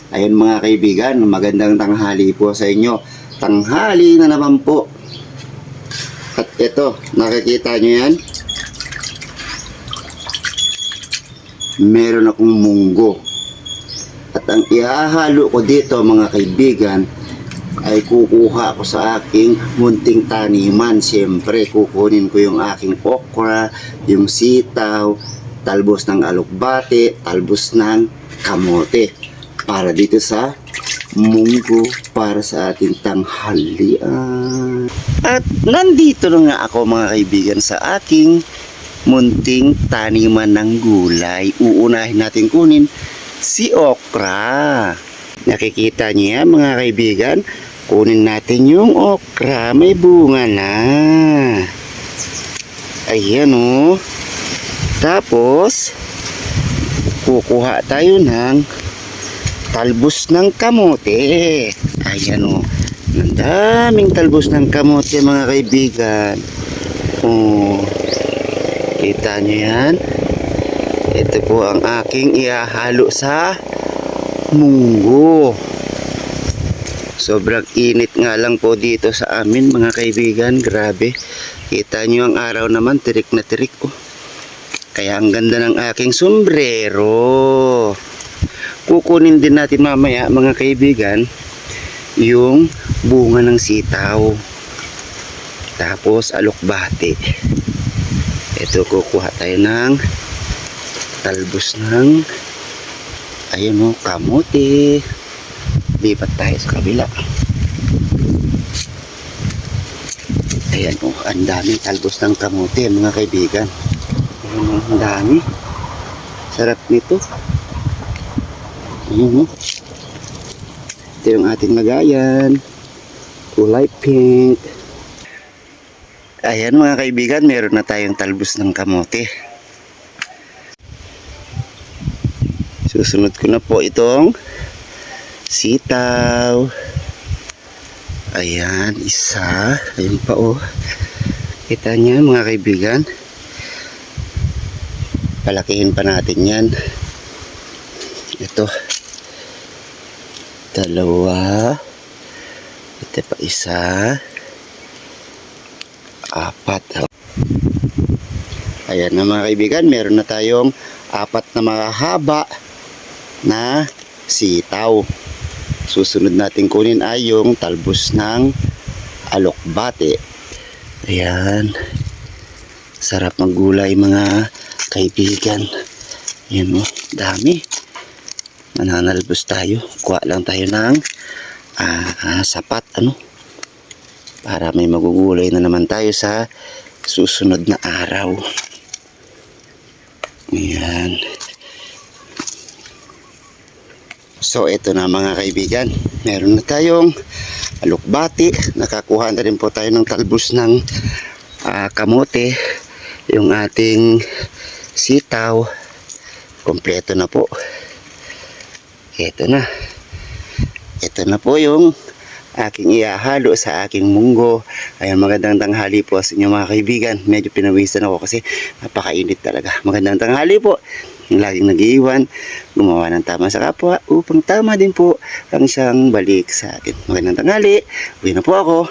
Ayun mga kaibigan, magandang tanghali po sa inyo. Tanghali na naman po. At ito, nakikita nyo yan? Meron akong munggo. At ang ihahalo ko dito mga kaibigan, ay kukuha ako sa aking munting taniman. Siyempre, kukunin ko yung aking okra, yung sitaw, talbos ng alokbate, talbos ng kamote. Para dito sa munggo, para sa ating tanghalian. At nandito na nga ako mga kaibigan sa aking munting taniman ng gulay. Uunahin natin kunin si okra. Nakikita niyo yan mga kaibigan? Kunin natin yung okra. May bunga na. Ayan o. Tapos, kukuha tayo ng talbos ng kamote. Ayan o. Ang daming talbos ng kamote mga kaibigan. O, kita nyo yan? Ito po ang aking ihahalo sa munggo. Sobrang init nga lang po dito sa amin mga kaibigan. Grabe. Kita nyo ang araw naman, tirik na tirik. Oh. Kaya ang ganda ng aking sombrero. Kukunin din natin mamaya mga kaibigan yung bunga ng sitaw. Tapos alokbate. Ito kukuha tayo ng talbos ng ayun o, kamote. Lipat tayo sa kabila. Ayan o, ang daming talbos ng kamote mga kaibigan. Ayan o, ang dami. Sarap nito. Ayan o. Ito yung ating lagayan. Kulay pink. Ayan mga kaibigan, meron na tayong talbos ng kamote. Susunod ko na po itong sitaw. Ayan, isa. Ayun pa oh. Kita niya mga kaibigan. Palakihin pa natin yan. Ito. Dalawa. Ito pa isa. Apat. Ayan na mga kaibigan. Meron na tayong apat na mahaba na sitaw. Susunod natin kunin ay yung talbos ng alokbate. Ayan. Sarap maggulay mga kaibigan. Ayan o, dami. Mananalbos tayo. Kuha lang tayo ng sapat para may magugulay na naman tayo sa susunod na araw. Ayan. So ito na mga kaibigan, meron na tayong alokbati, nakakuha na rin po tayo ng talbos ng kamote, yung ating sitaw, kompleto na po. Ito na po yung aking ihahalo sa aking munggo. Ayan, magandang tanghali po sa inyo mga kaibigan. Medyo pinawisan ako kasi napakainit talaga. Magandang tanghali po. Laging nag-iiwan, gumawa ng tama sa kapwa upang tama din po ang siyang balik sa akin. Magandang tanghali. Uwi na po ako.